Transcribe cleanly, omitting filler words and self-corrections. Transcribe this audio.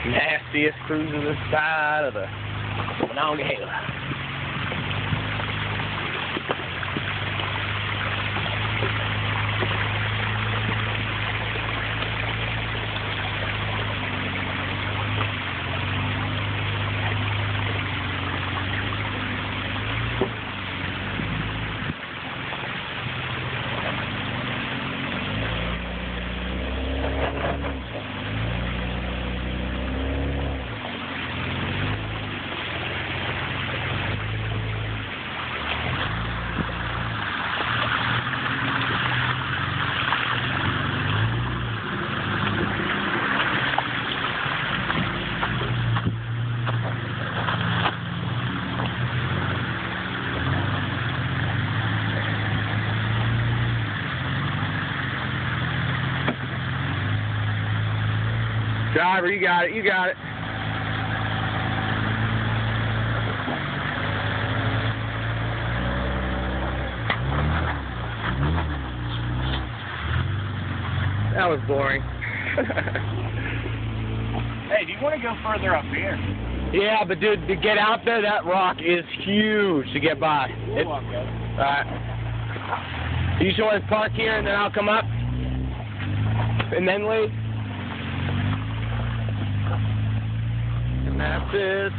Nastiest cruising this side of the Monongahela. Driver, you got it, you got it. That was boring. Hey, do you want to go further up here? Yeah, but dude, to get out there, that rock is huge to get by. We'll walk up. Alright. You just want to park here and then I'll come up? And then leave? And that's it.